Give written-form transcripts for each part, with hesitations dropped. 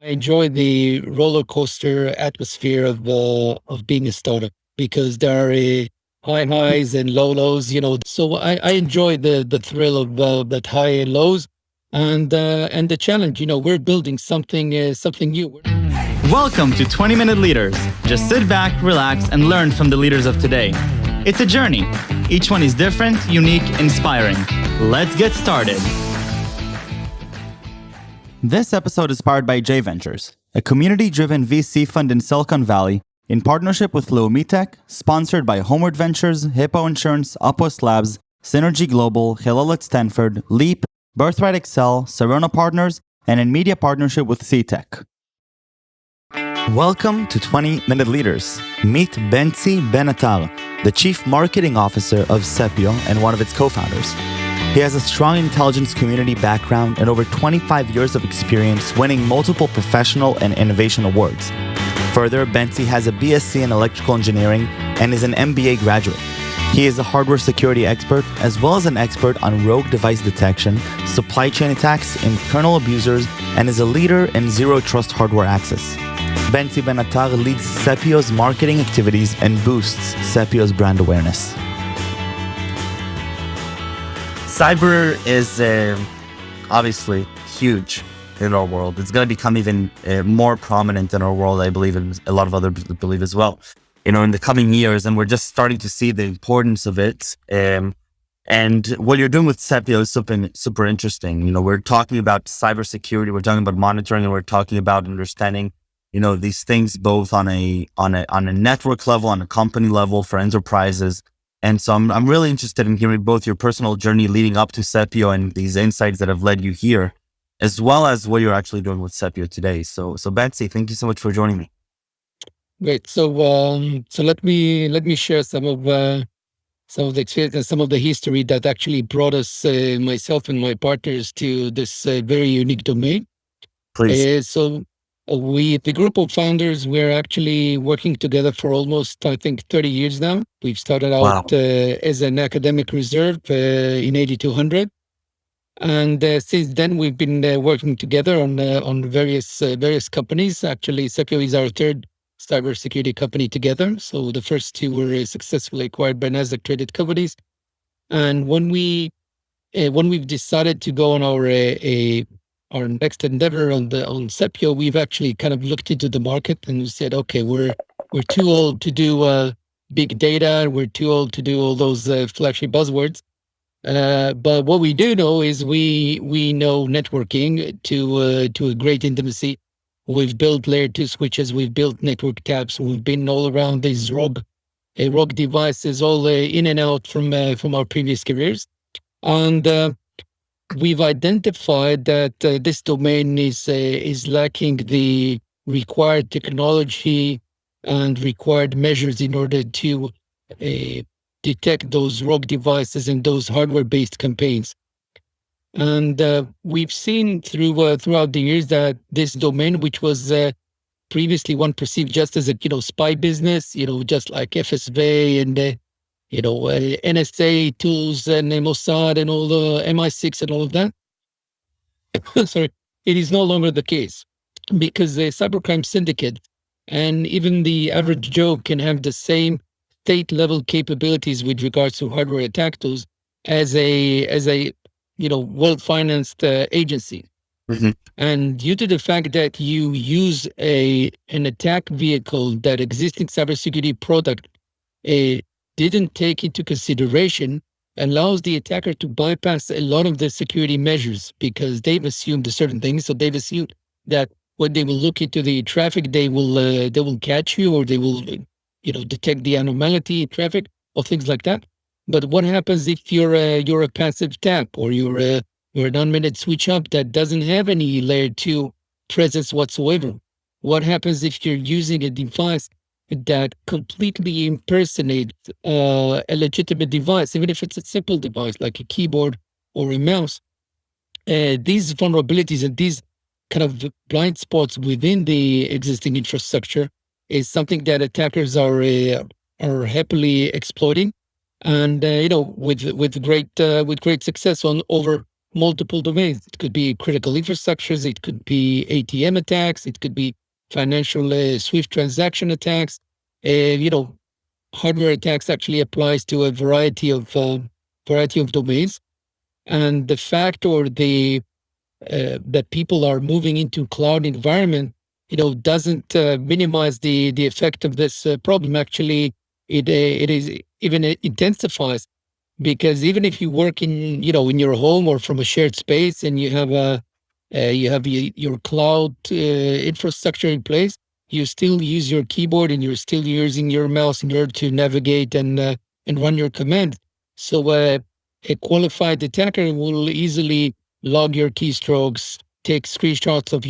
I enjoy the roller coaster atmosphere of being a startup because there are high highs and low lows. So I enjoy the thrill of that high and lows, and the challenge. We're building something new. Welcome to 20-Minute Leaders. Just sit back, relax, and learn from the leaders of today. It's a journey. Each one is different, unique, inspiring. Let's get started. This episode is powered by J Ventures, a community-driven VC fund in Silicon Valley in partnership with Leumi Tech, sponsored by Homeward Ventures, Hippo Insurance, Upwest Labs, Synergy Global, Hillel at Stanford, Leap, Birthright Excel, Serona Partners, and in media partnership with C-Tech. Welcome to 20-Minute Leaders. Meet Bentsi Ben-atar, the Chief Marketing Officer of Sepio and one of its co-founders. He has a strong intelligence community background and over 25 years of experience winning multiple professional and innovation awards. Further, Bentsi has a BSc in electrical engineering and is an MBA graduate. He is a hardware security expert as well as an expert on rogue device detection, supply chain attacks, internal abusers, and is a leader in zero trust hardware access. Bentsi Ben-atar leads Sepio's marketing activities and boosts Sepio's brand awareness. Cyber is obviously huge in our world. It's going to become even more prominent in our world, I believe, and a lot of others believe as well, in the coming years. And we're just starting to see the importance of it. And what you're doing with Sepio is super interesting. We're talking about cybersecurity, we're talking about monitoring, and we're talking about understanding, these things both on a network level, on a company level for enterprises. And so I'm really interested in hearing both your personal journey leading up to Sepio and these insights that have led you here, as well as what you're actually doing with Sepio today. So Bentsi, thank you so much for joining me. Great. So let me share some of the experience and some of the history that actually brought us, myself and my partners, to this very unique domain. Please. The group of founders, we're actually working together for almost, I think, 30 years now. We've started out as an academic reserve in 8200. And since then, we've been working together on various companies. Actually, Sepio is our third cybersecurity company together. So the first two were successfully acquired by Nasdaq traded companies. And when we've decided to go on our next endeavor on Sepio, we've actually kind of looked into the market and we said, okay, we're too old to do big data. We're too old to do all those flashy buzzwords. But what we do know is we know networking to a great intimacy. We've built layer 2 switches. We've built network taps. We've been all around these rogue devices, all in and out from our previous careers. And we've identified that this domain is lacking the required technology and required measures in order to detect those rogue devices and those hardware-based campaigns. And we've seen throughout the years that this domain, which was previously one perceived just as a spy business, just like FSB and NSA tools and Mossad and all the MI6 and all of that. Sorry, it is no longer the case because the cybercrime syndicate and even the average Joe can have the same state-level capabilities with regards to hardware attack tools as a well-financed agency. Mm-hmm. And due to the fact that you use an attack vehicle that existing cybersecurity product didn't take into consideration, allows the attacker to bypass a lot of the security measures because they've assumed a certain thing. So they've assumed that when they will look into the traffic, they will catch you, or they will detect the anomaly in traffic or things like that. But what happens if you're a passive tap, or you're an unmanaged switch up that doesn't have any layer 2 presence whatsoever? What happens if you're using a device that completely impersonates a legitimate device, even if it's a simple device like a keyboard or a mouse? These vulnerabilities and these kind of blind spots within the existing infrastructure is something that attackers are happily exploiting, and with great success over multiple domains. It could be critical infrastructures, it could be ATM attacks, it could be financial Swift transaction attacks. You know, hardware attacks actually applies to a variety of domains. And the fact or the that people are moving into cloud environment, doesn't minimize the effect of this problem. Actually, it is even intensifies, because even if you work in your home or from a shared space, and you have your cloud infrastructure in place, you still use your keyboard and you're still using your mouse in order to navigate and run your command. So a qualified attacker will easily log your keystrokes, take screenshots of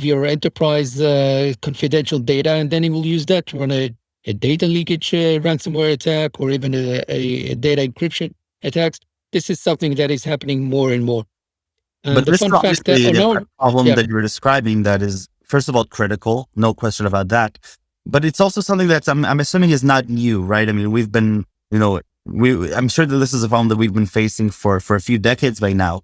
your enterprise confidential data, and then he will use that to run a data leakage ransomware attack, or even a data encryption attacks. This is something that is happening more and more. And But the this is fun fact that, obviously oh a no, problem yeah, that you're describing that is, first of all, critical, no question about that. But it's also something that's, I'm assuming, is not new, right? I mean, we've been, I'm sure that this is a problem that we've been facing for a few decades by now.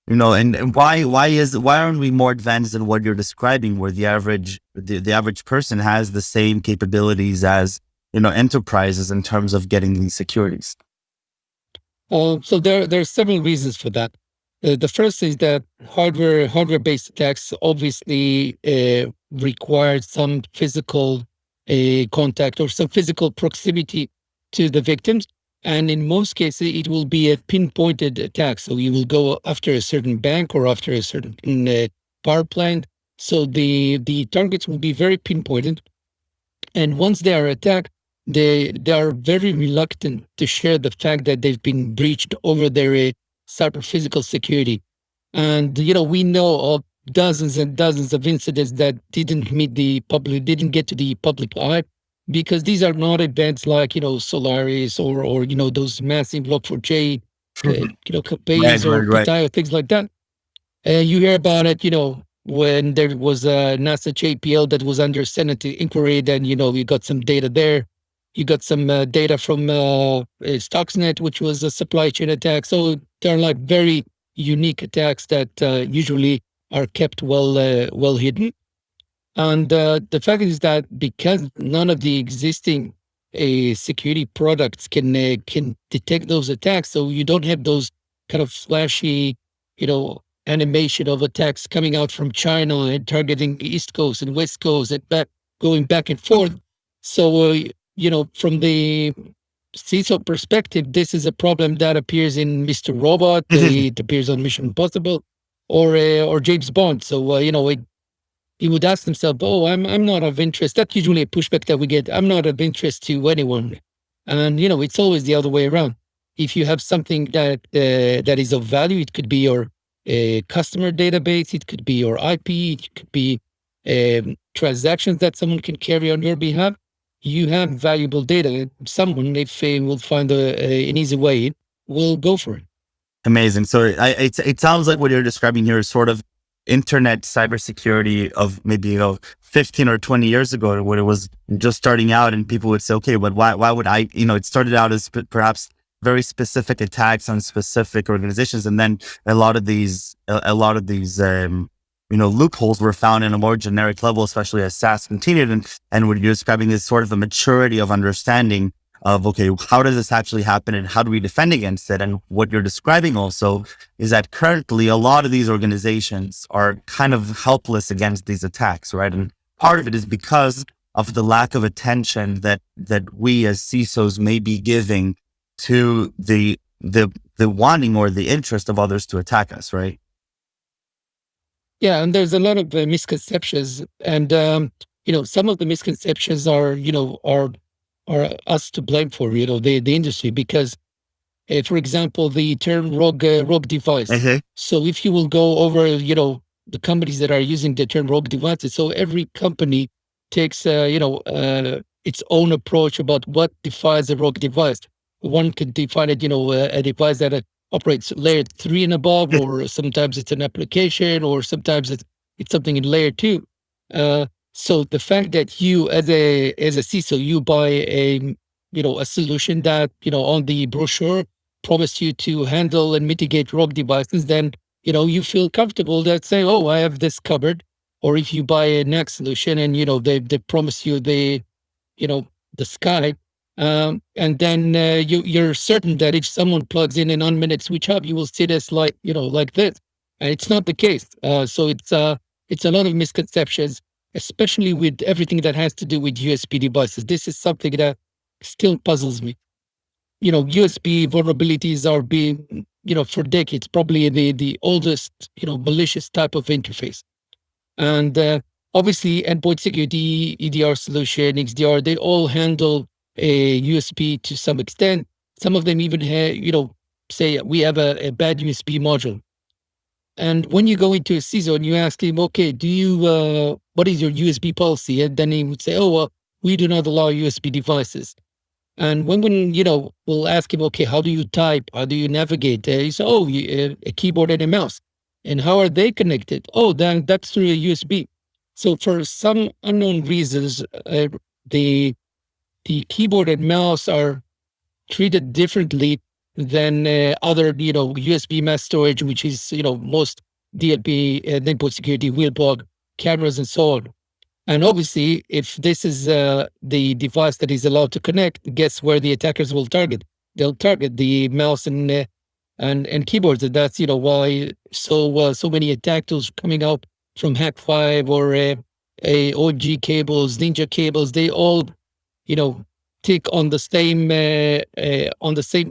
And why aren't we more advanced than what you're describing, where the average person has the same capabilities as enterprises in terms of getting these securities? so there are several reasons for that. The first is that hardware based attacks obviously require some physical contact or some physical proximity to the victims, and in most cases it will be a pinpointed attack. So you will go after a certain bank or after a certain power plant. So the targets will be very pinpointed, and once they are attacked, they are very reluctant to share the fact that they've been breached over their cyber physical security. And we know of dozens and dozens of incidents that didn't get to the public eye, because these are not events like Solaris, or those massive Log4j, Right, Capes or right, right. Pitaya, things like that. You hear about it, when there was a NASA JPL that was under Senate inquiry. Then, you got some data there. You got some data from Stuxnet, which was a supply chain attack. So they're like very unique attacks that usually are kept well hidden. And the fact is that because none of the existing security products can detect those attacks, so you don't have those kind of flashy, animation of attacks coming out from China and targeting the East Coast and West Coast and going back and forth. So from the CISO perspective, this is a problem that appears in Mr. Robot. It appears on Mission Impossible, or James Bond. So he would ask himself, "Oh, I'm not of interest." That's usually a pushback that we get. I'm not of interest to anyone, and it's always the other way around. If you have something that is of value, it could be your customer database, it could be your IP, it could be transactions that someone can carry on your behalf. You have valuable data. Someone, if they will find an easy way in, will go for it. Amazing. So it sounds like what you're describing here is sort of internet cybersecurity of maybe 15 or 20 years ago, when it was just starting out, and people would say, okay, but why would I, it started out as perhaps very specific attacks on specific organizations, and then a lot of these loopholes were found in a more generic level, especially as SaaS continued, and what you're describing is sort of a maturity of understanding of, okay, how does this actually happen and how do we defend against it? And what you're describing also is that currently a lot of these organizations are kind of helpless against these attacks, right? And part of it is because of the lack of attention that we as CISOs may be giving to the wanting or the interest of others to attack us, right? Yeah, and there's a lot of misconceptions, and some of the misconceptions are us to blame for, the industry, because for example, the term rogue device. Okay. So if you will go over the companies that are using the term rogue devices, so every company takes its own approach about what defines a rogue device. One could define it, a device that operates layer 3 and above, or sometimes it's an application, or sometimes it's something in layer 2. So the fact that you, as a CISO, you buy a solution that on the brochure promise you to handle and mitigate rogue devices, then you feel comfortable that say, oh, I have this covered. Or if you buy a NAC solution and they promise you you know the sky, and then you're certain that if someone plugs in an unminute switch hub, you will see this like this. And it's not the case. So it's a lot of misconceptions, especially with everything that has to do with USB devices. This is something that still puzzles me. USB vulnerabilities are being, for decades, probably the oldest, malicious type of interface. And obviously, endpoint security, EDR solution, XDR, they all handle a USB to some extent. Some of them even have, say we have a bad USB module. And when you go into a CISO and you ask him, okay, what is your USB policy? And then he would say, oh, well, we do not allow USB devices. And when we'll ask him, okay, how do you type? How do you navigate? He says, oh, a keyboard and a mouse. And how are they connected? Oh, then that's through a USB. So for some unknown reasons, the keyboard and mouse are treated differently than other, USB mass storage, which is, most DLP, endpoint security, wheelbog, cameras, and so on. And obviously, if this is the device that is allowed to connect, guess where the attackers will target? They'll target the mouse and keyboards, and that's why so many attack tools coming out from Hack5 or OG cables, Ninja cables. They all tick on the same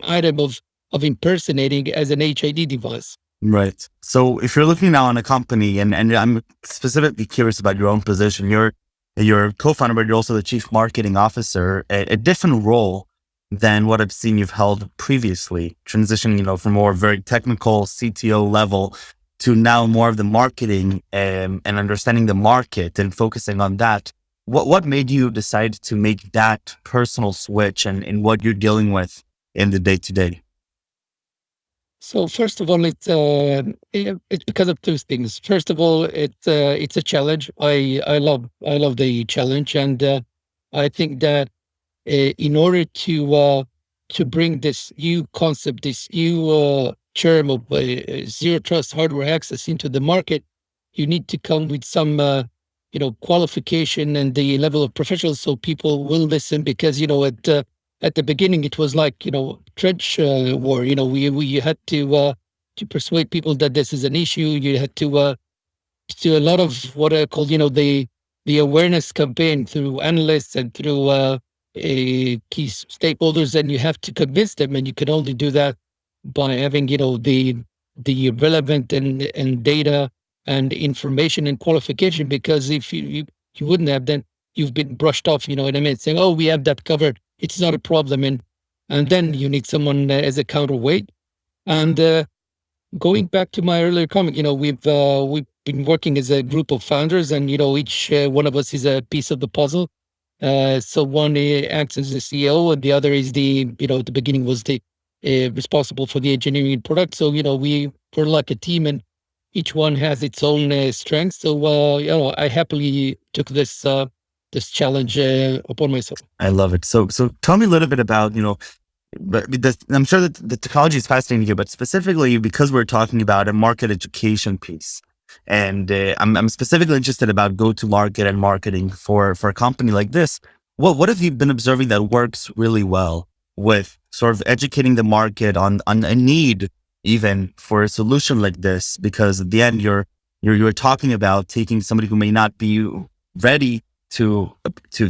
item of impersonating as an HID device. Right. So if you're looking now on a company, and I'm specifically curious about your own position, you're co-founder, but you're also the chief marketing officer, a different role than what I've seen you've held previously, transitioning, from more very technical CTO level to now more of the marketing and understanding the market and focusing on that. What made you decide to make that personal switch and what you're dealing with in the day-to-day? So first of all, it's because of two things. First of all, it's a challenge. I love the challenge, and I think that in order to bring this new concept, this new term of zero trust hardware access into the market, you need to come with some qualification and the level of professional, so people will listen. Because at the beginning it was like trench war. We had to persuade people that this is an issue. You had to do a lot of what I call the awareness campaign through analysts and through key stakeholders, and you have to convince them, and you can only do that by having the relevant and data and information and qualification. Because if you wouldn't have, then you've been brushed off, what I mean, saying, oh, we have that covered, it's not a problem. And then you need someone as a counterweight. And going back to my earlier comment, we've been working as a group of founders, and each one of us is a piece of the puzzle. So one acts as the CEO, and the other is at the beginning was the responsible for the engineering and product. So we're like a team, and each one has its own strengths. So I happily took this challenge upon myself. I love it. So tell me a little bit about but I'm sure that the technology is fascinating here, but specifically because we're talking about a market education piece. And I'm specifically interested about go-to-market and marketing for a company like this. What have you been observing that works really well with sort of educating the market on a need even for a solution like this? Because at the end, you're talking about taking somebody who may not be ready to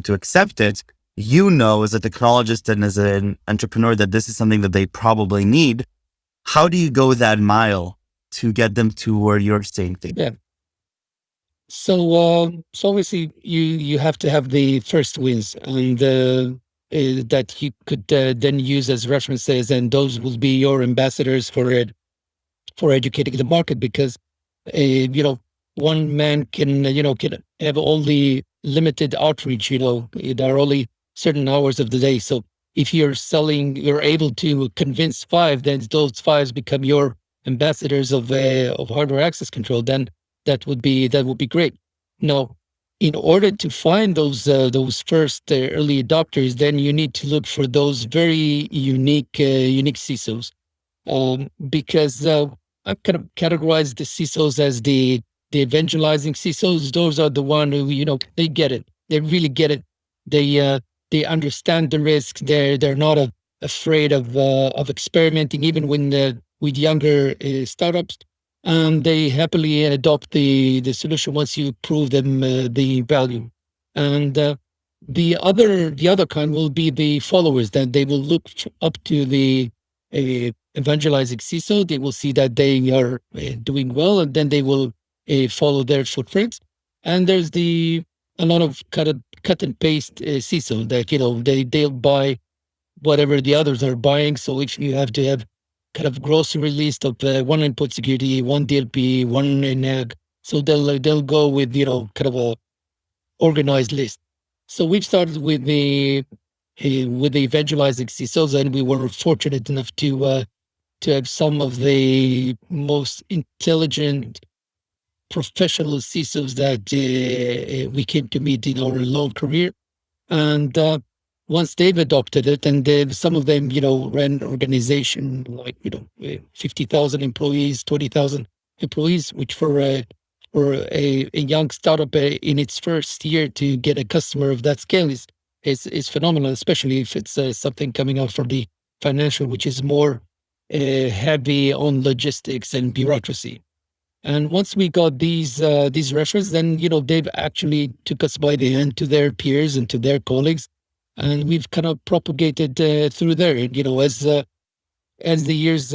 accept it. As a technologist and as an entrepreneur, that this is something that they probably need. How do you go that mile to get them to where you're saying things? Yeah. So obviously you have to have the first wins, and that you could then use as references, and those will be your ambassadors for educating the market. Because one man can have only limited outreach. There are only certain hours of the day. So if you're able to convince 5, then those 5 become your ambassadors of hardware access control. Then that would be great. Now, in order to find those first early adopters, then you need to look for those very unique CISOs. because I've kind of categorized the CISOs as the evangelizing CISOs. Those are the one who, they get it. They really get it. They understand the risk. They're not afraid of experimenting, even when with younger startups. They happily adopt the solution once you prove them the value. And the other kind will be the followers, that they will look up to the evangelizing CISO. They will see that they are doing well, and then they will follow their footprints. And there's a lot of cut and paste CISO that they'll buy whatever the others are buying. So if you have to have kind of grocery list of one endpoint security, one DLP, one NAG, so they'll go with kind of a organized list. So we've started with the evangelizing CISOs, and we were fortunate enough to have some of the most intelligent professional CISOs that we came to meet in our long career. And once they've adopted it, and some of them, ran organization like 50,000 employees, 20,000 employees, which for a young startup in its first year to get a customer of that scale is phenomenal, especially if it's something coming out from the financial, which is more heavy on logistics and bureaucracy. And once we got these references, then they've actually took us by the hand to their peers and to their colleagues, and we've kind of propagated through there. As the years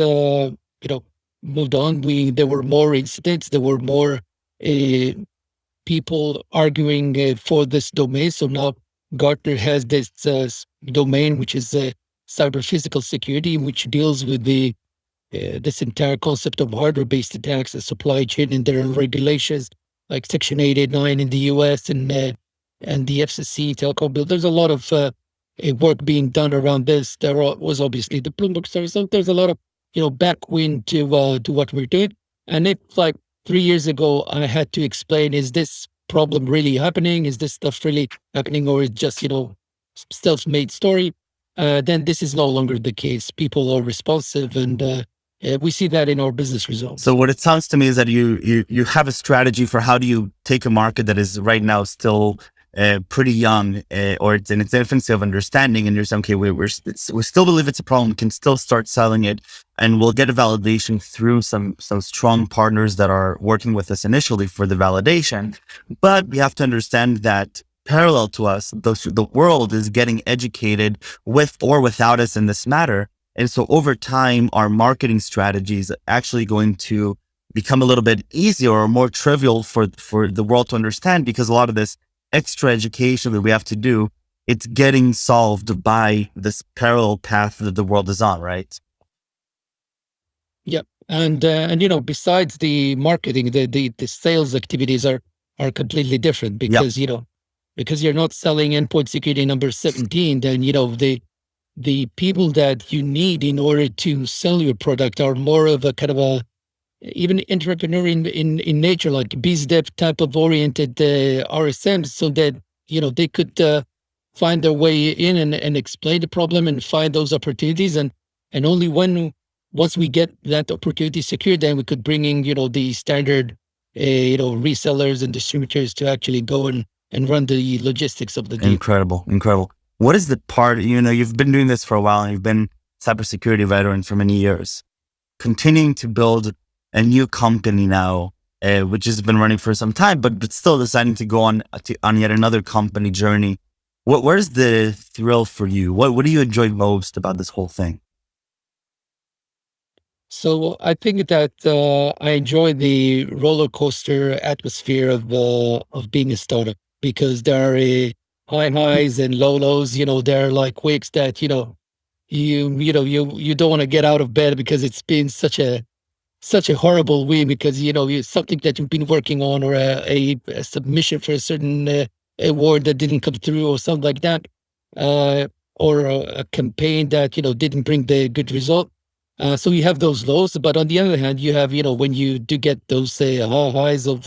moved on, there were more incidents, there were more uh, people arguing for this domain. So now Gartner has this domain, which is cyber physical security, which deals with this entire concept of hardware-based attacks, the supply chain, and there are regulations like Section 889 in the US and the FCC telecom bill. There's a lot of work being done around this. Was obviously the Bloomberg story. So there's a lot of backwind to what we're doing. And if like 3 years ago I had to explain, is this problem really happening? Is this stuff really happening, or is just self-made story? Then this is no longer the case. People are responsive, and we see that in our business results. So what it sounds to me is that you have a strategy for how do you take a market that is right now still pretty young, or it's in its infancy of understanding, and you're saying, okay, we still believe it's a problem, can still start selling it, and we'll get a validation through some strong partners that are working with us initially for the validation. But we have to understand that parallel to us, the world is getting educated with or without us in this matter. And so over time, our marketing strategy is actually going to become a little bit easier or more trivial for the world to understand, because a lot of this extra education that we have to do, it's getting solved by this parallel path that the world is on, right? Yep. And besides the marketing, the sales activities are completely different, Yep. because you're not selling endpoint security number 17, then the people that you need in order to sell your product are more of a kind of a even entrepreneur in nature, like biz dev type of oriented RSMs, so that they could find their way in and explain the problem and find those opportunities, and only once we get that opportunity secured, then we could bring in the standard resellers and distributors to actually go and run the logistics of the deal. Incredible. What is the part, you've been doing this for a while, and you've been cybersecurity veteran for many years, continuing to build a new company now, which has been running for some time, but still deciding to go on yet another company journey. Where's the thrill for you? What do you enjoy most about this whole thing? So I think that I enjoy the roller coaster atmosphere of being a startup, because there are high highs and low lows. There are like weeks that you don't want to get out of bed because it's been such a horrible week, because something that you've been working on, or a submission for a certain award that didn't come through, or something like that, or a campaign that didn't bring the good result. So you have those lows, but on the other hand, you have when you do get those highs of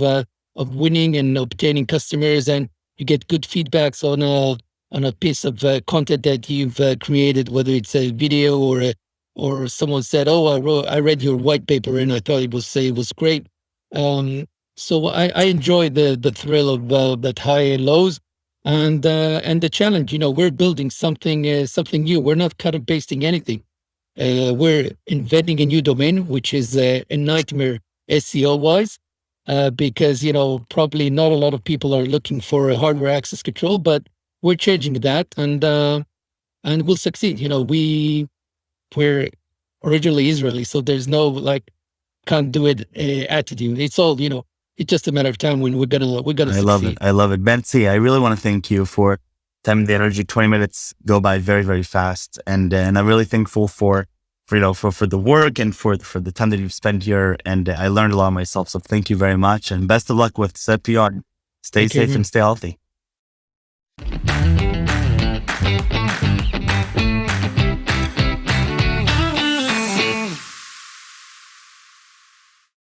winning and obtaining customers, and you get good feedbacks on a piece of content that you've created, whether it's a video or or someone said, "Oh, I read your white paper and I thought it was great." Um, so I enjoy the thrill of that high and lows, and the challenge. We're building something new. We're not cut and pasting anything. We're inventing a new domain, which is a nightmare SEO wise, because probably not a lot of people are looking for a hardware access control, but we're changing that, and we'll succeed. We're originally Israeli, so there's no like can't do it attitude. It's all it's just a matter of time when we're gonna I love it. succeed. I love it. Bentsi, I really want to thank you for time and the energy. 20 minutes go by very, very fast. And I'm really thankful for the work and for the time that you've spent here. And I learned a lot myself. So thank you very much. And best of luck with Sepio. Stay Thank you, safe and everyone. stay healthy.